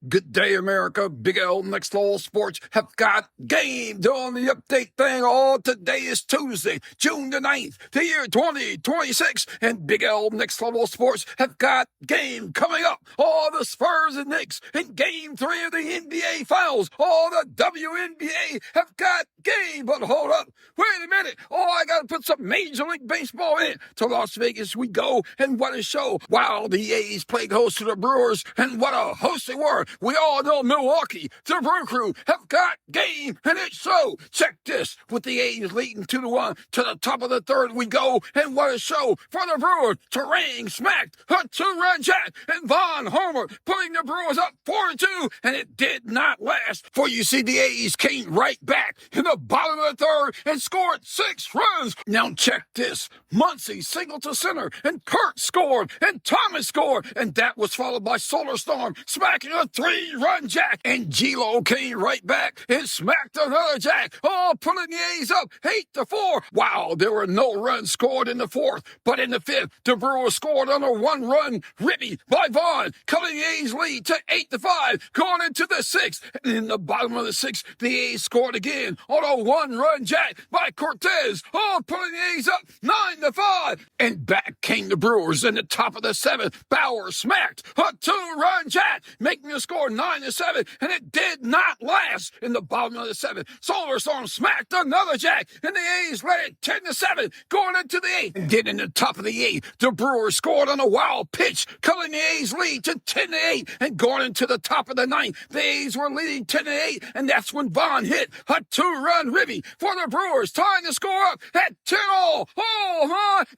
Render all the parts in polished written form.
Good day, America. Big L Next Level Sports have got game doing the update thing. Today is Tuesday, June the 9th, the year 2026, and Big L Next Level Sports have got game coming up. The Spurs and Knicks in game 3 of the NBA Finals. The WNBA have got game. But hold up, wait a minute. I got to put some Major League Baseball in it. To Las Vegas we go, and what a show. Wow, the A's played host to the Brewers, and what a host they were. We all know Milwaukee, the Brew Crew, have got game, and it's so. Check this, with the A's leading 2-1 to the top of the third we go, and what a show for the Brewers. Terang smacked a two-run jack, and Von Homer putting the Brewers up 4-2, and it did not last. For you see, the A's came right back in the bottom of the third and scored 6 runs. Now check this, Muncy singled to center, and Kurt scored, and Thomas scored, and that was followed by Solar Storm smacking a 3-run jack, and G-Lo came right back and smacked another jack, putting the A's up 8-4. Wow, there were no runs scored in the fourth, but in the fifth, the Brewers scored on a 1-run ribby by Vaughn, cutting the A's lead to 8-5, going into the sixth, and in the bottom of the sixth, the A's scored again on a 1-run jack by Cortez, putting the A's up 9-5, and back came the Brewers in the top of the seventh. Bauer smacked a 2-run jack, making the score 9-7, and it did not last. In the bottom of the seventh, Solar Storm smacked another jack, and the A's led it 10-7, going into the eighth. And then in the top of the eighth, the Brewers scored on a wild pitch, cutting the A's lead to 10-8, and going into the top of the ninth, the A's were leading 10-8, and that's when Vaughn hit a 2-run ribby for the Brewers, tying the score up at 10-all.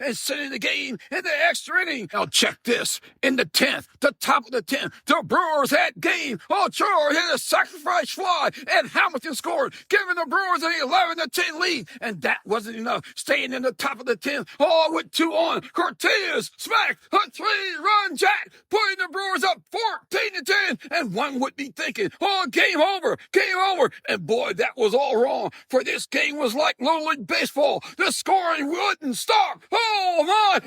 And sending the game in the extra inning. Now check this, in the 10th, the top of the 10th, the Brewers had game. Chor hit a sacrifice fly, and Hamilton scored, giving the Brewers an 11-10 lead. And that wasn't enough. Staying in the top of the 10th, with 2 on, Cortez smacked a 3-run jack, putting the Brewers up 14-10. And one would be thinking, game over, game over. And boy, that was all wrong, for this game was like Little League Baseball. The scoring wouldn't stop.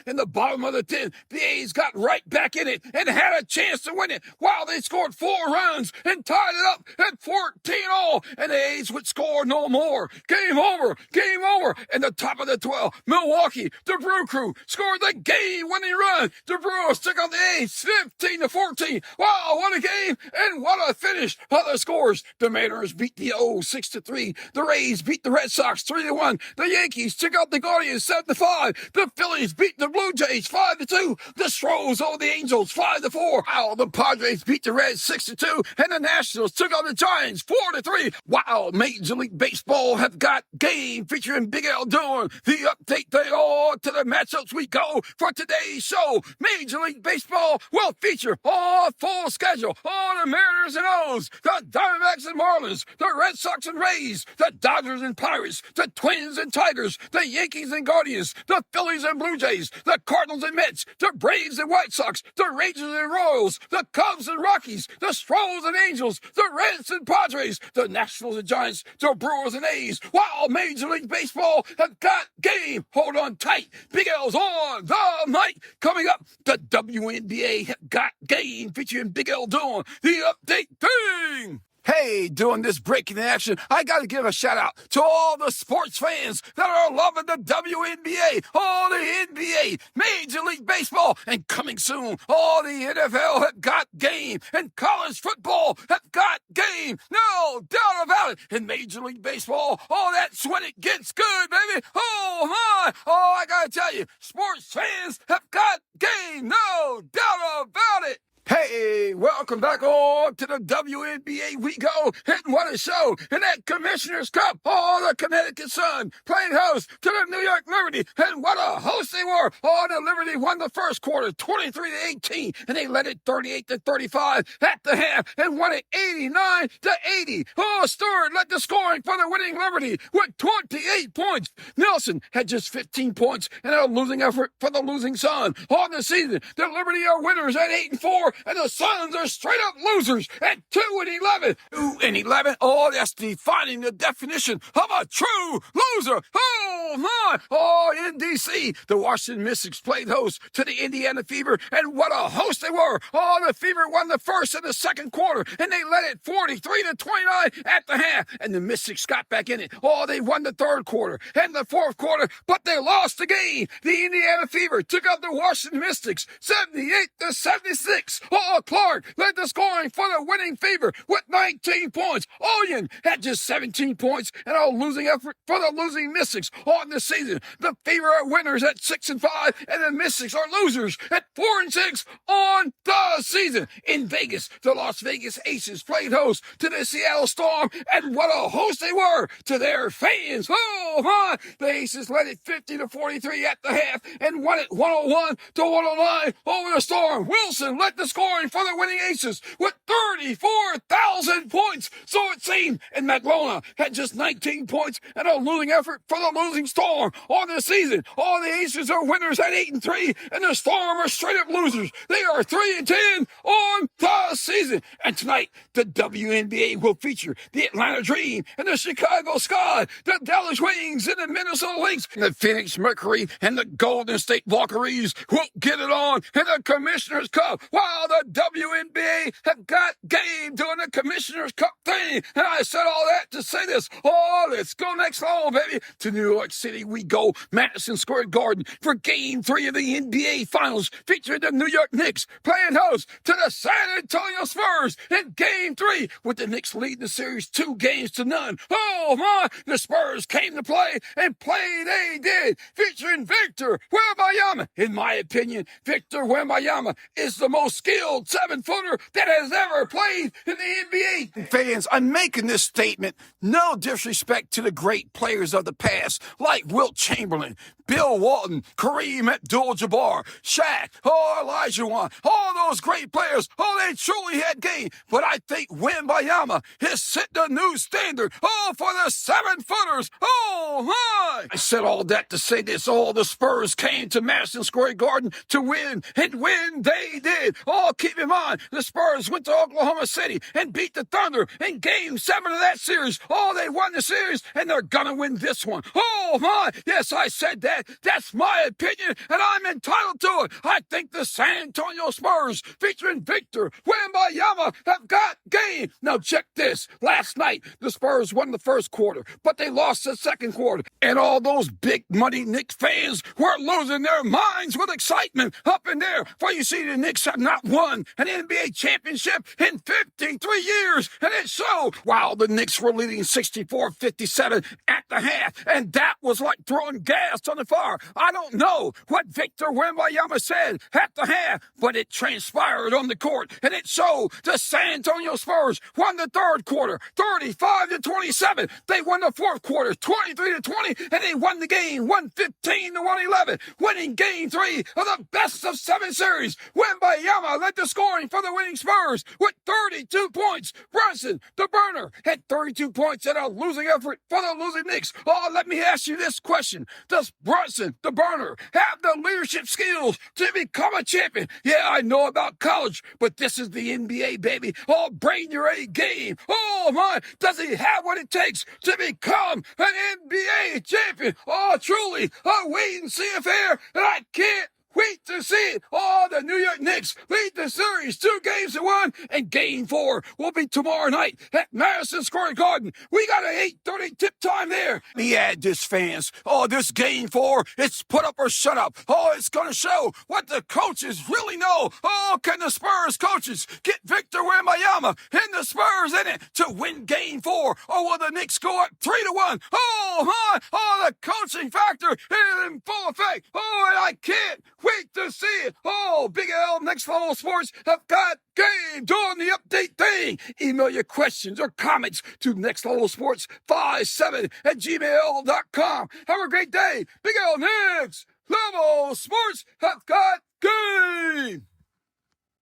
In the bottom of the 10th, the A's got right back in it and had a chance to win it. Wow, they scored 4 runs and tied it up at 14-all, and the A's would score no more. Game over, game over. In the top of the 12th, Milwaukee, the Brew Crew, scored the game-winning run. The Brewers took on the A's 15-14. Wow, what a game, and what a finish. Other scores, the Mariners beat the O's 6-3. The Rays beat the Red Sox 3-1. The Yankees took out the Guardians 7-5. The Phillies beat the Blue Jays 5-2. The Stros over the Angels 5-4. Wow, the Padres beat the Reds 6-2, and the Nationals took on the Giants 4-3. Wow, Major League Baseball have got game, featuring Big L doing the update thing. To the matchups we go for today's show. Major League Baseball will feature full schedule. The Mariners and O's, the Diamondbacks and Marlins, the Red Sox and Rays, the Dodgers and Pirates, the Twins and Tigers, the Yankees and Guardians, the Phillies and Blue Jays, the Cardinals and Mets, the Braves and White Sox, the Rangers and Royals, the Cubs and Rockies, the Stros and Angels, the Reds and Padres, the Nationals and Giants, the Brewers and A's. Wow, Major League Baseball have got game. Hold on tight. Big L's on the mic. Coming up, the WNBA have got game, featuring Big L doing the update thing. Hey, doing this breaking action, I got to give a shout out to all the sports fans that are loving the WNBA, the NBA, Major League Baseball, and coming soon, the NFL have got game, and college football have got game. No doubt about it. In Major League Baseball, that's when it gets good, baby. I got to tell you, sports fans have got game. No doubt about it. Hey, welcome back on to the WNBA we go, and what a show in that Commissioner's Cup. The Connecticut Sun playing host to the New York Liberty, and what a host they were. The Liberty won the first quarter 23-18, and they led it 38-35 at the half and won it 89-80. Stewart led the scoring for the winning Liberty with 28 points. Nelson had just 15 points in a losing effort for the losing Sun. On the season, the Liberty are winners at 8-4, and the Suns are straight up losers at 2-11. 2-11. Oh, that's defining the definition of a true loser. Oh my! Oh, in D.C., the Washington Mystics played host to the Indiana Fever, and what a host they were! Oh, the Fever won the first and the second quarter, and they led it 43-29 at the half, and the Mystics got back in it. Oh, they won the third quarter and the fourth quarter, but they lost the game. The Indiana Fever took out the Washington Mystics 78-76. Oh, Clark led the scoring for the winning Fever with 19 points. Oyen had just 17 points and a losing effort for the losing Mystics on the season. The Fever are winners at 6-5, and the Mystics are losers at 4-6 on the season. In Vegas, the Las Vegas Aces played host to the Seattle Storm, and what a host they were to their fans. Oh my! The Aces led it 50-43 at the half and won it 101-109 over the Storm. Wilson led the scoring for the winning Aces with 34,000 points, so it seemed, and Biglnextlevelsports had just 19 points and a losing effort for the losing Storm on the season. All the Aces are winners at 8-3, and the Storm are straight up losers. They are 3-10 on the season. And tonight, the WNBA will feature the Atlanta Dream and the Chicago Sky, the Dallas Wings and the Minnesota Lynx, the Phoenix Mercury and the Golden State Valkyries will get it on in the Commissioner's Cup, while the WNBA have got game doing the Commissioner's Cup thing. And I said all that to say this. Oh, let's go next level, baby. To New York City we go. Madison Square Garden for Game 3 of the NBA Finals, featuring the New York Knicks playing host to the San Antonio Spurs in Game 3, with the Knicks leading the series 2-0. Oh my! The Spurs came to play, and play they did, featuring Victor Wembanyama. In my opinion, Victor Wembanyama is the most skilled 7-footer that has ever played in the NBA. Fans, I'm making this statement, no disrespect to the great players of the past, like Wilt Chamberlain, Bill Walton, Kareem Abdul-Jabbar, Shaq, Elijah Wan, all those great players. Oh, they truly had game. But I think Wembanyama has set the new standard. Oh, for the 7-footers. Oh, my! I said all that to say this. All the Spurs came to Madison Square Garden to win, and win they did. Oh, keep in mind, the Spurs went to Oklahoma City and beat the Thunder in Game 7 of that series. Oh, they won the series, and they're gonna win this one. Oh, my! Yes, I said that. That's my opinion, and I'm entitled to it. I think the San Antonio Spurs, featuring Victor Wembanyama, have got game. Now check this. Last night, the Spurs won the first quarter, but they lost the second quarter, and all those big money Knicks fans were losing their minds with excitement up in there. For you see, the Knicks have not won an NBA championship in 53 years, and it showed. While the Knicks were leading 64-57 at the half, and that was like throwing gas on the fire. I don't know what Victor Wembanyama said at the half, but it transpired on the court, and it showed. The San Antonio Spurs won the third quarter 35-27. They won the fourth quarter 23-20, and they won the game 115-111, winning Game 3 of the best-of-7 series. Wembanyama led the scoring for the winning Spurs with 32 points. Brunson, the burner, had 32 points in a losing effort for the losing Knicks. Oh, let me ask you this question. Does Brunson, the burner, have the leadership skills to become a champion? Yeah, I know about college, but this is the NBA, baby. Oh, bring your A game. Oh, my. Does he have what it takes to become an NBA champion? Oh, truly, a wait-and-see affair, and I can't wait to see it. Oh, the New York Knicks lead the series 2-1, and Game 4 will be tomorrow night at Madison Square Garden. We got an 8:30 tip time there. Let me add this, fans. Oh, this Game 4, it's put up or shut up. Oh, it's going to show what the coaches really know. Oh, can the Spurs coaches get Victor Wembanyama and the Spurs in it to win Game 4? Or will the Knicks go up 3-1? Oh, my. Oh, the coaching factor is in full effect. Oh, and I can't wait to see it. Oh, Big L Next Level Sports have got game doing the update thing. Email your questions or comments to nextlevelsports57@gmail.com. Have a great day. Big L Next Level Sports have got game.